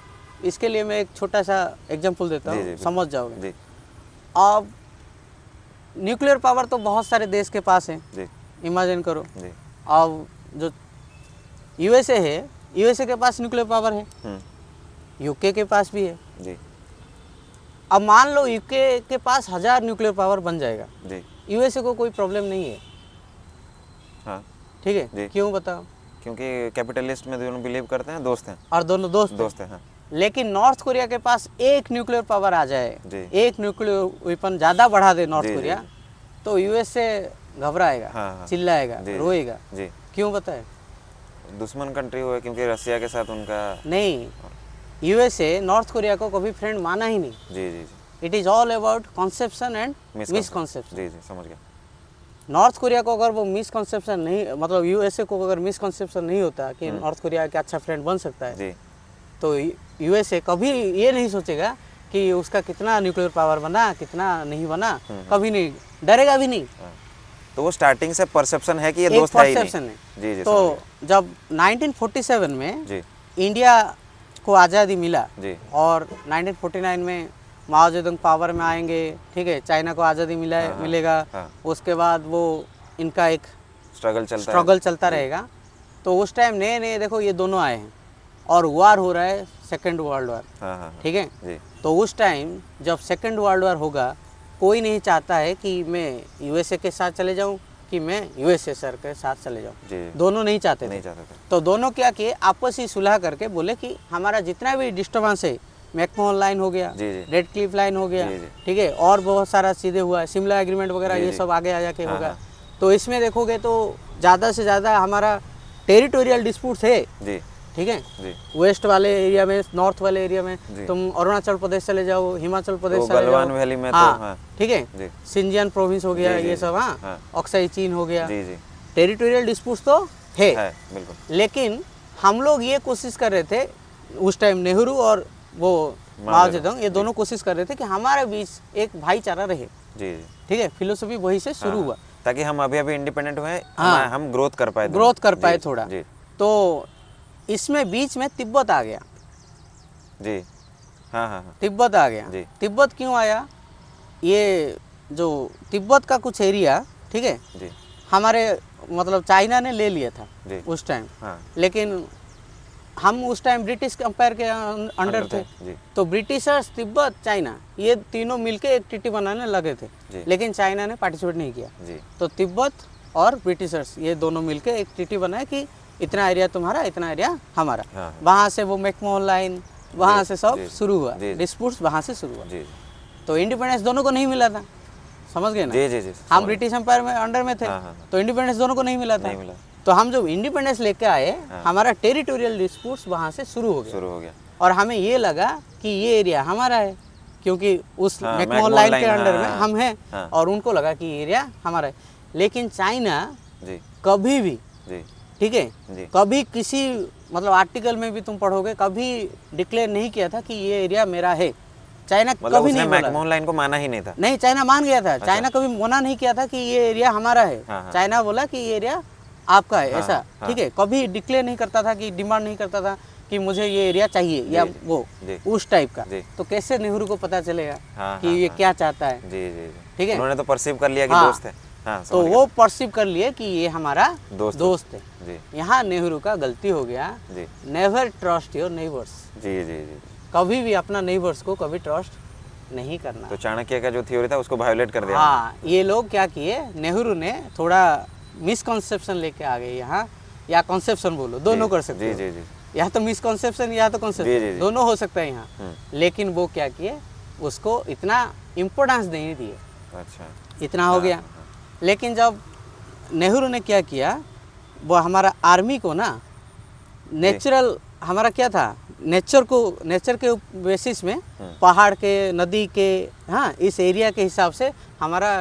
इसके लिए मैं एक छोटा सा एग्जांपल देता जी, हूँ, जी, समझ जाओगे। जी अब न्यूक्लियर पावर तो बहुत सारे देश के पास है, जी इमेजिन करो। जी अब जो यूएसए है, यूएसए के पास न्यूक्लियर पावर है, यूके के पास भी है। जी अब मान लो यूके के पास 1000 न्यूक्लियर पावर बन जाएगा, जी यूएसए को कोई प्रॉब्लम नहीं है, हाँ, ठीक है। जी। क्यों बताओ? क्योंकि कैपिटलिस्ट में दोनों बिलीव करते हैं, दोस्त हैं, और दोनों दोस्त हैं। हाँ लेकिन नॉर्थ कोरिया के पास एक न्यूक्लियर पावर आ जाए, जी। एक न्यूक्लियर वेपन ज़्यादा बढ़ा दे नॉर्थ जी, जी, कोरिया, जी। तो यूएसए घबराएगा, हाँ, चिल्लाएगा, जी, रोएगा। जी क्यों बताए? दुश्मन कंट्री हुआ क्योंकि रसिया के साथ उनका, नहीं, यूएसए नॉर्थ कोरिया को कभी फ्रेंड माना ही नहीं। जी जी जी it is all about conception and misconception. जी जी समझ गया। नॉर्थ कोरिया को अगर वो मिसकॉन्सेप्शन नहीं, मतलब यूएसए को अगर मिसकॉन्सेप्शन नहीं होता कि नॉर्थ कोरिया का अच्छा फ्रेंड बन सकता है, जी तो यूएसए कभी ये नहीं सोचेगा कि उसका कितना न्यूक्लियर पावर बना, कितना नहीं बना, कभी नहीं, डरेगा भी नहीं। हाँ। तो वो स्टार्टिंग से परसेप्शन है कि ये एक दोस्त है ही नहीं। परसेप्शन है। जी जी तो समझ जब 1947 में गया। इंडिया को आज़ादी मिला जी और 1949 में माओ जेडुंग पावर में आएंगे, ठीक है, चाइना को आज़ादी मिलेगा, हाँ। उसके बाद वो इनका एक स्ट्रगल चलता रहेगा। तो उस टाइम नए नए देखो ये दोनों आए हैं और वार हो रहा है, सेकेंड वर्ल्ड वार, हाँ हाँ ठीक है। जी तो उस टाइम जब सेकेंड वर्ल्ड वार होगा, कोई नहीं चाहता है कि मैं यूएसए के साथ चले जाऊं कि मैं यूएसएसआर के साथ चले जाऊं, जी दोनों नहीं चाहते थे। तो दोनों क्या किए, आपस ही सुलह करके बोले कि हमारा जितना भी डिस्टर्बेंस है, मैकमोहन लाइन हो गया, जी, जी। रेड क्लिफ लाइन हो गया, जी, जी। ठीक है, और बहुत सारा चीज़ें हुआ है, शिमला एग्रीमेंट वगैरह, जी, ये जी। सब आगे आ जाके हाँ, होगा। हाँ। तो इसमें देखोगे तो ज़्यादा से ज़्यादा हमारा टेरिटोरियल डिस्प्यूट्स है, जी ठीक है। जी वेस्ट वाले एरिया में, नॉर्थ वाले एरिया में, जी। तुम अरुणाचल प्रदेश चले जाओ, हिमाचल प्रदेश तो चले गलवान जाओ, वैली में तो हाँ, हाँ ठीक जी। है, सिंजियान प्रोविंस हो गया, जी, जी, ये सब, हाँ। हाँ, ऑक्साई चीन हो गया, जी जी टेरिटोरियल डिस्प्यूट्स तो है। बिल्कुल। लेकिन हम लोग ये कोशिश कर रहे थे उस टाइम, नेहरू और वो माओ जेडुंग, ये दोनों कोशिश कर रहे थे कि हमारे बीच एक भाईचारा रहे, जी जी ठीक है। फिलोसफी वही से शुरू हुआ, ताकि हम अभी अभी इंडिपेंडेंट हुए, हाँ। हम ग्रोथ कर पाए, थोड़ा। जी तो इसमें बीच में तिब्बत आ गया, जी हाँ हाँ हाँ तिब्बत आ गया। जी। तिब्बत क्यों आया? ये जो तिब्बत का कुछ एरिया, ठीक है, जी हमारे मतलब चाइना ने ले लिया था जी उस टाइम, हाँ लेकिन हम उस टाइम ब्रिटिश कंपायर के अंडर थे। जी तो ब्रिटिशर्स, तिब्बत, चाइना, ये तीनों मिलके एक ट्रीटी बनाने लगे थे, जी। लेकिन चाइना ने पार्टिसिपेट नहीं किया। जी तो तिब्बत और ब्रिटिशर्स ये दोनों मिलके एक ट्रीटी बनाए कि इतना एरिया तुम्हारा, इतना एरिया हमारा। हाँ। वहाँ से वो मैकमोहन लाइन, वहाँ से सब जी, शुरू हुआ, जी, जी। डिस्प्यूट्स वहाँ से शुरू हुआ। जी तो इंडिपेंडेंस दोनों को नहीं मिला था, समझ गए ना। जी जी जी हम ब्रिटिश एम्पायर में अंडर में थे, तो इंडिपेंडेंस दोनों को नहीं मिला था। नहीं मिला। तो हम जब इंडिपेंडेंस लेके आए, हमारा टेरिटोरियल डिस्प्यूट्स वहाँ से शुरू हो गया और हमें ये लगा कि ये एरिया हमारा है, क्योंकि उस मैकमोहन लाइन के अंडर में हम हैं, और उनको लगा कि ये एरिया हमारा है। लेकिन चाइना कभी भी, ठीक है, कभी किसी मतलब आर्टिकल में भी तुम पढ़ोगे, कभी डिक्लेयर नहीं किया था कि ये एरिया मेरा है। चाइना कभी नहीं बोला, मैकमोहन लाइन को माना ही नहीं था। नहीं, चाइना मान गया था। चाइना कभी मना नहीं किया था कि ये एरिया हमारा है। चाइना बोला कि ये एरिया आपका है, ऐसा, ठीक है। कभी डिक्लेयर नहीं करता था, कि डिमांड नहीं करता था कि मुझे ये एरिया चाहिए या वो उस टाइप का। तो कैसे नेहरू को पता चलेगा कि ये क्या चाहता है? ठीक है, उन्होंने तो परसीव कर लिया कि दोस्त है। तो वो परसीव कर लिए कि ये हमारा दोस्त है। यहाँ नेहरू का गलती हो गया। Never trust your neighbours. जी जी जी, कभी भी अपना नेबर्स को कभी ट्रस्ट नहीं करना। तो चाणक्य का जो थ्योरी था उसको वायोलेट कर दिया। हाँ, ये लोग क्या किए, नेहरू ने थोड़ा मिसकंसेप्शन लेके आ गए यहाँ, या कॉन्सेप्शन बोलो, दोनों कर सकते हैं। जी जी जी, या तो मिसकंसेप्शन या तो कॉन्सेप्शन, दोनों हो सकता है यहाँ। लेकिन वो क्या किए, उसको इतना इम्पोर्टेंस नहीं दिए। अच्छा, इतना हो गया। लेकिन जब नेहरू ने क्या किया, वो हमारा आर्मी को ना नेचुरल, हमारा क्या था, नेचर के बेसिस में, पहाड़ के, नदी के, हाँ, इस एरिया के हिसाब से हमारा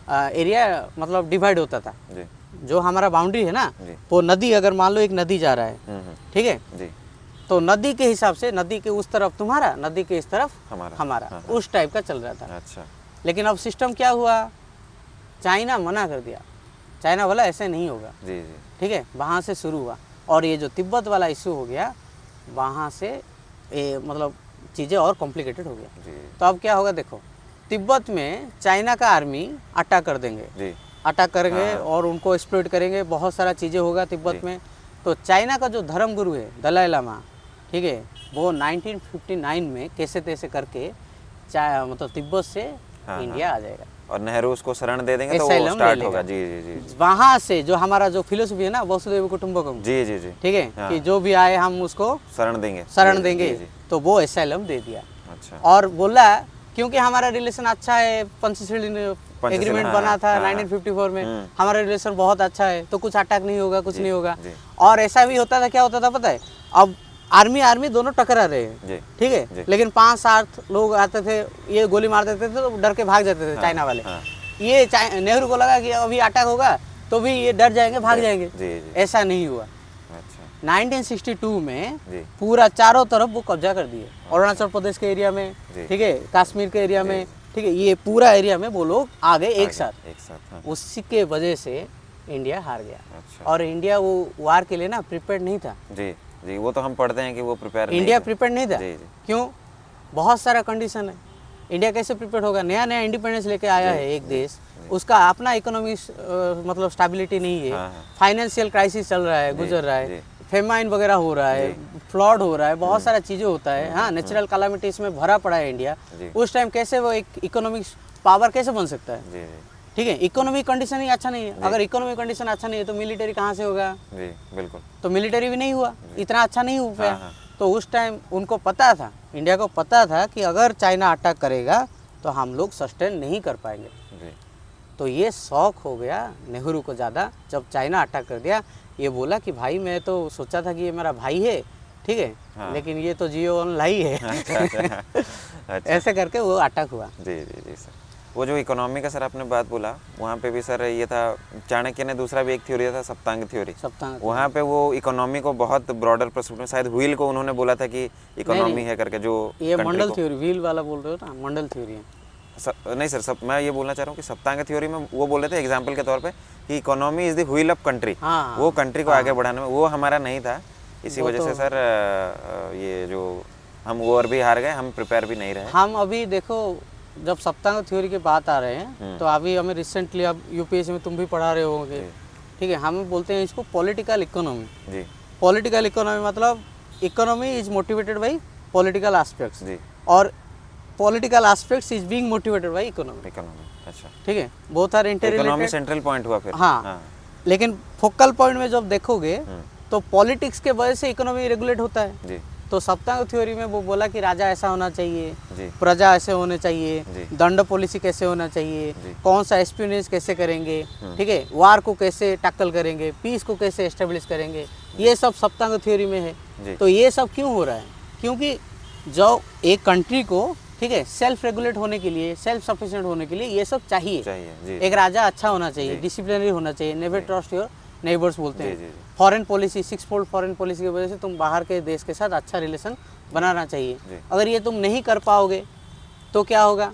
एरिया मतलब डिवाइड होता था। जो हमारा बाउंड्री है ना, वो नदी, अगर मान लो एक नदी जा रहा है, ठीक है, तो नदी के हिसाब से, नदी के उस तरफ तुम्हारा, नदी के इस तरफ हमारा, उस टाइप का चल रहा था। अच्छा। लेकिन अब सिस्टम क्या हुआ, चाइना मना कर दिया। चाइना बोला ऐसे नहीं होगा, ठीक है, वहाँ से शुरू हुआ। और ये जो तिब्बत वाला इशू हो गया, वहाँ से मतलब चीज़ें और कॉम्प्लिकेटेड हो गया। तो अब क्या होगा, देखो, तिब्बत में चाइना का आर्मी अटैक कर देंगे, अटैक करेंगे और उनको एक्सप्लॉइट करेंगे, बहुत सारा चीज़ें होगा तिब्बत में। तो चाइना का जो धर्म गुरु है दलाई लामा, ठीक है, वो 1959 में कैसे तैसे करके मतलब तिब्बत से इंडिया आ जाएगा, और नेहरू उसको शरण दे देंगे, तो वो स्टार्ट होगा। जी जी जी, वहाँ से जो हमारा जो फिलोसफी है ना, वसुधैव कुटुंबकम, जी जी जी, ठीक है, कि जो भी आए हम उसको शरण देंगे, तो वो एसाइलम दे दिया। अच्छा। और बोला क्योंकि हमारा रिलेशन अच्छा है, पंचशील एग्रीमेंट बना था 1954 में, हमारा रिलेशन बहुत अच्छा है, तो कुछ अटैक नहीं होगा, कुछ नहीं होगा। और ऐसा भी होता था, क्या होता था पता है, अब आर्मी दोनों टकरा रहे हैं, ठीक है, लेकिन 5-7 लोग आते थे, ये गोली मार देते थे, तो डर के भाग जाते थे चाइना वाले। ये नेहरू को लगा कि अभी अटैक होगा तो भी ये डर जाएंगे, भाग जाएंगे। ऐसा नहीं हुआ। 1962 में पूरा चारों तरफ वो कब्जा कर दिए, अरुणाचल प्रदेश के एरिया में, ठीक है, कश्मीर के एरिया में, ठीक है, ये पूरा एरिया में वो लोग आ गए एक साथ। उसी के वजह से इंडिया हार गया। और इंडिया वो वार के लिए ना प्रिपेयर्ड नहीं था। जी, वो तो हम पढ़ते हैं कि वो इंडिया प्रिपेयर्ड नहीं था। क्यों? बहुत सारा कंडीशन है। इंडिया कैसे प्रिपेयर्ड होगा? नया इंडिपेंडेंस लेके आया है एक देश, उसका अपना इकोनॉमिक मतलब स्टेबिलिटी नहीं है, फाइनेंशियल क्राइसिस चल रहा है, गुजर रहा है, फेमाइन वगैरह हो रहा है, फ्लड हो रहा है, बहुत सारा चीज़ें होता है, हाँ, नेचुरल कैलामिटीज में भरा पड़ा है इंडिया। उस टाइम कैसे वो एक इकोनॉमिक पावर कैसे बन सकता है? ठीक है, इकोनॉमिक कंडीशन ही अच्छा नहीं है। अगर इकोनॉमिक कंडीशन अच्छा नहीं है तो मिलिट्री कहाँ से होगा? बिल्कुल। तो मिलिट्री भी नहीं हुआ, इतना अच्छा नहीं हो पाया। तो उस टाइम उनको पता था, इंडिया को पता था कि अगर चाइना अटैक करेगा तो हम लोग सस्टेन नहीं कर पाएंगे। तो ये शौक हो गया नेहरू को ज़्यादा, जब चाइना अटैक कर दिया। ये बोला कि भाई मैं तो सोचा था कि ये मेरा भाई है, ठीक है, लेकिन ये तो जियो लाई है। ऐसे करके वो अटैक हुआ। जी जी जी सर। वो जो इकोनॉमी का सर आपने बात बोला, वहाँ पे भी सर ये था, चाणक्य ने दूसरा भी एक थ्योरी था, सप्तांग थ्योरी। वहाँ पे वो इकोनॉमी को बहुत ब्रॉडर पर्सपेक्टिव में, शायद व्हील को उन्होंने बोला था कि इकोनॉमी है करके, जो ये मंडल थ्योरी, व्हील वाला बोल रहे हो ना, मंडल थ्योरी है। नहीं सर, मैं ये बोलना चाह रहा हूँ कि सप्तांग थ्योरी में वो बोले थे एग्जाम्पल के तौर पे कि economy is the wheel of country. वो कंट्री को आगे बढ़ाने में, वो हमारा नहीं था। इसी वजह से सर ये जो हम वॉर भी हार गए, हम प्रिपेयर भी नहीं रहे। हम अभी देखो, जब सप्तांग थ्योरी की बात आ रहे हैं, तो अभी हमें रिसेंटली, अब यूपीएससी में तुम भी पढ़ा रहे होंगे, ठीक है, हम बोलते हैं इसको पॉलिटिकल इकोनॉमी। पॉलिटिकल इकोनॉमी मतलब economy is motivated by political aspects, और political aspects is being motivated by economy. अच्छा, ठीक है, both are interrelated. Economy central point हुआ फिर। हाँ, लेकिन फोकल पॉइंट में जब देखोगे तो पॉलिटिक्स के वजह से इकोनॉमी रेगुलेट होता है। तो सप्तांग थ्योरी में वो बोला कि राजा ऐसा होना चाहिए, जी प्रजा ऐसे होने चाहिए, जी दंड पॉलिसी कैसे होना चाहिए, जी कौन सा एस्पिनेज कैसे करेंगे, ठीक है, वार को कैसे टैकल करेंगे, पीस को कैसे एस्टेब्लिश करेंगे, ये सब सप्तांग थ्योरी में है। जी तो ये सब क्यों हो रहा है? क्योंकि जो एक कंट्री को, ठीक है, सेल्फ रेगुलेट होने के लिए, सेल्फ सफिशिएंट होने के लिए ये सब चाहिए। जी एक राजा अच्छा होना चाहिए, डिसिप्लिनरी होना चाहिए, नेवर ट्रस्ट योर नेबर्स बोलते जी हैं। जी foreign policy, 6-fold foreign policy की वजह से तुम बाहर के देश के साथ अच्छा रिलेशन बनाना चाहिए। जी। अगर ये तुम नहीं कर पाओगे तो क्या होगा?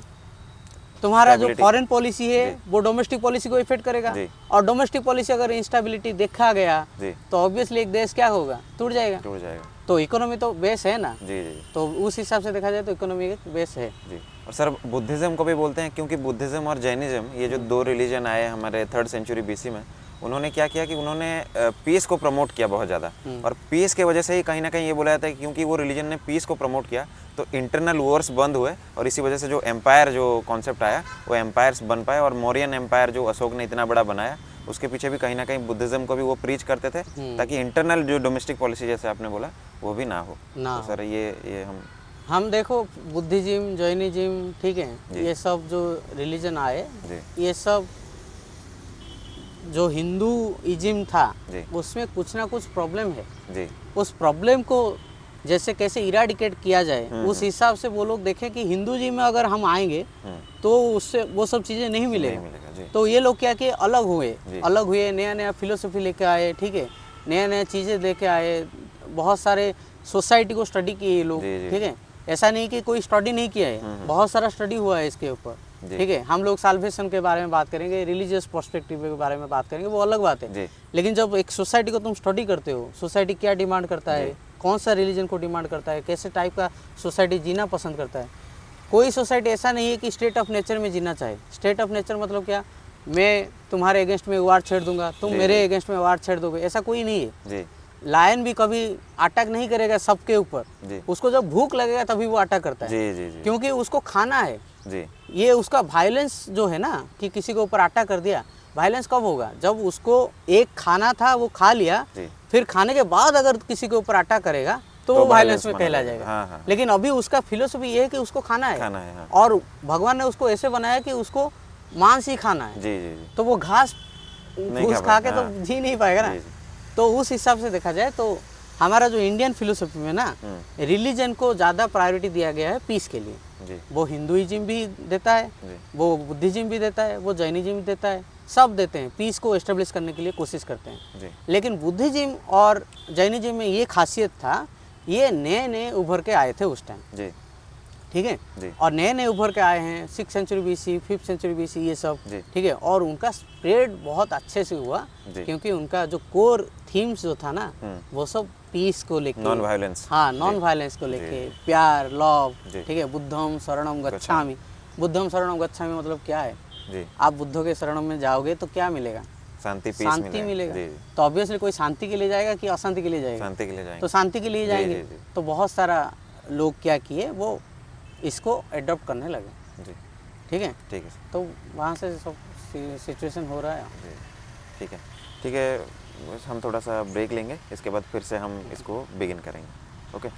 तुम्हारा जो Stability। फॉरेन पॉलिसी है वो डोमेस्टिक पॉलिसी को इफेक्ट करेगा, जी। और डोमेस्टिक पॉलिसी अगर इंस्टेबिलिटी देखा गया जी तो ऑब्वियसली एक देश क्या होगा? टूट जाएगा। टूट जाएगा। तो इकोनॉमी तो बेस है ना, जी जी तो उस हिसाब से देखा जाए तो इकोनॉमी एक बेस है। जी। और सर बुद्धिज़्म को भी बोलते हैं, क्योंकि बुद्धिज़्म और जैनिज़्म ये जो दो रिलीजन आए हमारे 3rd सेंचुरी BC में, उन्होंने क्या किया कि उन्होंने पीस को प्रमोट किया बहुत ज़्यादा। और पीस के वजह से ही कहीं ना कहीं ये बोला जाता है कि क्योंकि वो रिलीजन ने पीस को प्रमोट किया तो इंटरनल वॉर्स बंद हुए, और इसी वजह से जो एम्पायर जो कॉन्सेप्ट आया वो एम्पायर्स बन पाए। और मौर्यन एम्पायर जो अशोक ने इतना बड़ा बनाया, उसके पीछे भी कहीं ना कहीं बुद्धिज़्म को भी वो प्रीच करते थे, ताकि इंटरनल जो डोमेस्टिक पॉलिसी जैसे आपने बोला वो भी ना हो। ना तो सर ये हम देखो बुद्धिज्म, जैनिज्म, ठीक है, जी। ये सब जो रिलीजन आए, जी ये सब जो हिंदूइज्म था जी उसमें कुछ ना कुछ प्रॉब्लम है। जी उस प्रॉब्लम को जैसे कैसे इराडिकेट किया जाए, उस हिसाब से वो लोग देखें कि हिंदूइज्म में अगर हम आएंगे तो उससे वो सब चीज़ें नहीं मिलेगा। मिलेगा। जी तो ये लोग क्या किए, अलग जी। हुए, नया नया फिलोसफी लेके आए, ठीक है, नया नया चीज़ें लेके आए, बहुत सारे सोसाइटी को स्टडी किए ये लोग, जी, जी, ठीक है। ऐसा नहीं कि कोई स्टडी नहीं किया है, बहुत सारा स्टडी हुआ है इसके ऊपर, जी। ठीक है। हम लोग साल्वेशन के बारे में बात करेंगे, रिलीजियस पर्सपेक्टिव के बारे में बात करेंगे, वो अलग बात जी। है। लेकिन जब एक सोसाइटी को तुम स्टडी करते हो, सोसाइटी क्या डिमांड करता है, कौन सा रिलीजन को डिमांड करता है, कैसे टाइप का सोसाइटी जीना पसंद करता है। कोई सोसाइटी ऐसा नहीं है कि स्टेट ऑफ नेचर में जीना चाहे। स्टेट ऑफ नेचर मतलब क्या? मैं तुम्हारे अगेंस्ट में वार छेड़ दूंगा, तुम मेरे अगेंस्ट में वार छेड़ दोगे, ऐसा कोई नहीं है। जी लायन भी कभी अटैक नहीं करेगा सबके ऊपर, जी उसको जब भूख लगेगा तभी वो अटैक करता है, जी जी जी क्योंकि उसको खाना है। जी ये उसका वायलेंस जो है ना, कि किसी के ऊपर अटैक कर दिया, वायलेंस कब होगा? जब उसको एक खाना था वो खा लिया, जी। फिर खाने के बाद अगर किसी के ऊपर अटैक करेगा तो वो वायलेंस में माना कहला जाएगा। जाएगा। हाँ, हाँ। लेकिन अभी उसका फिलोसफी ये है कि उसको खाना है, हाँ। और भगवान ने उसको ऐसे बनाया कि उसको मांस ही खाना है। जी जी जी तो वो घास नहीं फूस खा खा के पाएगा, तो जी नहीं पाएगा ना। जी, जी। तो उस हिसाब से देखा जाए तो हमारा जो इंडियन फिलोसफी में ना, रिलीजन को ज़्यादा प्रायोरिटी दिया गया है पीस के लिए। जी वो हिंदुइज्म भी देता है, जी वो बुद्धिज्म भी देता है, वो जैनिज्म भी देता है, सब देते हैं, पीस को एस्टेब्लिश करने के लिए कोशिश करते हैं। जी लेकिन बुद्धिज्म और जैनिज्म में ये खासियत था, ये नए नए उभर के आए थे उस टाइम, जी ठीक है। जी और नए नए उभर के आए हैं 6th century BC, 5th century BC, ये सब, जी। ठीक है। और उनका स्प्रेड बहुत अच्छे से हुआ, जी। क्योंकि उनका जो कोर थीम्स जो था ना, वो सब पीस को लेके, नॉन वायलेंस। हाँ, नॉन वायलेंस को लेके, प्यार, लव, जी। ठीक है। बुद्धम शरणम गच्छामि। बुद्धम शरणम गच्छामि मतलब क्या है? जी आप बुद्धों के शरण में जाओगे तो क्या मिलेगा? शांति पीस शांति मिलेगा। जी जी तो ऑब्वियसली कोई शांति के लिए जाएगा कि अशांति के लिए जाएगा? शांति के लिए जाएंगे। तो शांति के लिए जाएंगे। जी। तो बहुत सारा लोग क्या किए, वो इसको एडॉप्ट करने लगे, जी ठीक है। ठीक है सर। तो वहाँ से सब सिचुएशन हो रहा है। जी ठीक है, बस हम थोड़ा सा ब्रेक लेंगे, इसके बाद फिर से हम इसको बिगिन करेंगे। ओके।